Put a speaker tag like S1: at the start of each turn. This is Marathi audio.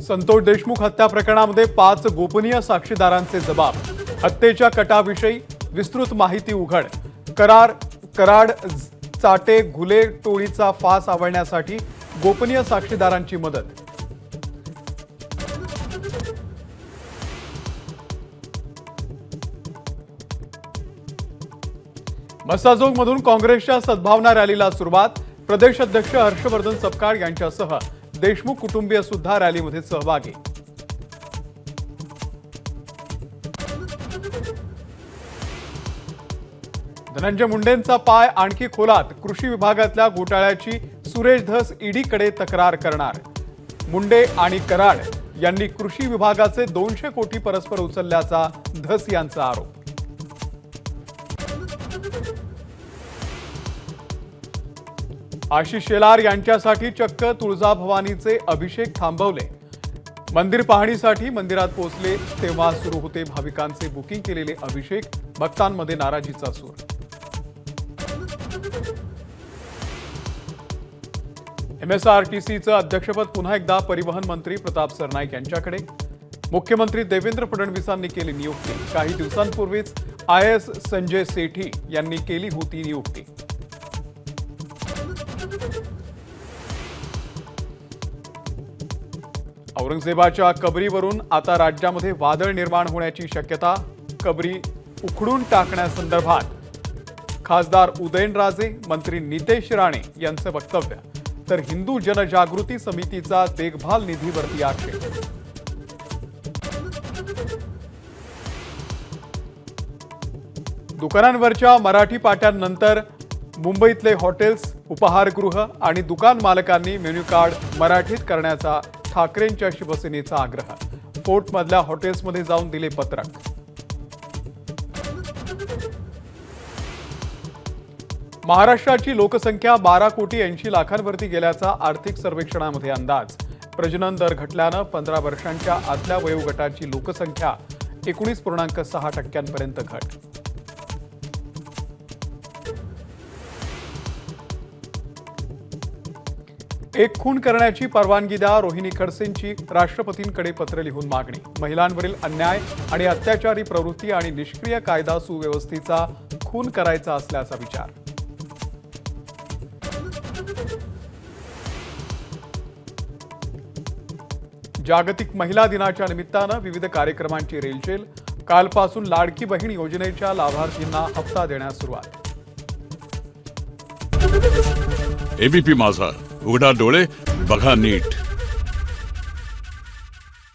S1: संतोष देशमुख हत्या प्रकरणामध्ये 5 गोपनीय साक्षीदारांचे जबाब। हत्येच्या कटाविषयी विस्तृत माहिती उघड। कराड चाटे घुले टोळीचा फास आवळण्यासाठी गोपनीय साक्षीदारांची मदत। मस्साजोगमधून काँग्रेसच्या सद्भावना रॅलीला सुरुवात। प्रदेश अध्यक्ष हर्षवर्धन सपकाळ यांच्यासह देशमुख कुटुंबीय सुद्धा रॅलीमध्ये सहभागी। धनंजय मुंडेंचा पाय आणखी खोलात। कृषी विभागातल्या घोटाळ्याची सुरेश धस ईडीकडे तक्रार करणार। मुंडे आणि कराड यांनी कृषी विभागाचे 200 कोटी परस्पर उचलल्याचा धस यांचा आरोप। आशिष शेलार यांच्यासाठी चक्क तुळजाभवानीचे अभिषेक थांबवले। मंदिर पाहणीसाठी मंदिरात पोहोचले तेव्हा सुरू होते भाविकांचे बुकिंग केलेले अभिषेक। भक्तांमध्ये नाराजीचा सूर। एमएसआरटीसीचं अध्यक्षपद पुन्हा एकदा परिवहन मंत्री प्रताप सरनाईक यांच्याकडे। मुख्यमंत्री देवेंद्र फडणवीसांनी केली नियुक्ती। काही दिवसांपूर्वीच आयएएस संजय सेठी यांनी केली होती नियुक्ती। औरंगजेबाच्या कबरीवरून आता राज्यामध्ये वादळ निर्माण होण्याची शक्यता। कबरी उखडून टाकण्यासंदर्भात खासदार उदयनराजे, मंत्री नितेश राणे यांचं वक्तव्य, तर हिंदू जनजागृती समितीचा देखभाल निधीवरती आक्षेप। दुकानांवरच्या मराठी पाट्यांनंतर मुंबईतले हॉटेल्स, उपाहारगृह आणि दुकान मालकांनी मेन्यू कार्ड मराठीत करण्याचा ठाकरेंच्या शिवसेनेचा आग्रह। फोर्टमधल्या हॉटेल्समध्ये जाऊन दिले पत्रक। महाराष्ट्राची लोकसंख्या 12,80,00,000वरती गेल्याचा आर्थिक सर्वेक्षणामध्ये अंदाज। प्रजनन दर घटल्यानं 15 वर्षांच्या आतल्या वयोगटाची लोकसंख्या 19.6% घट। एक खून करण्याची परवानगी द्या, रोहिणी खडसेंची राष्ट्रपतींकडे पत्र लिहून मागणी। महिलांवरील अन्याय आणि अत्याचारी प्रवृत्ती आणि निष्क्रिय कायदा सुव्यवस्थेचा खून करायचा असल्याचा विचार। जागतिक महिला दिनाच्या निमित्तानं विविध कार्यक्रमांची रेलचेल। कालपासून लाडकी बहीण योजनेच्या लाभार्थींना हप्ता देण्यास सुरुवात।
S2: एबीपी माझा, उघडा डोळे बघा नीट।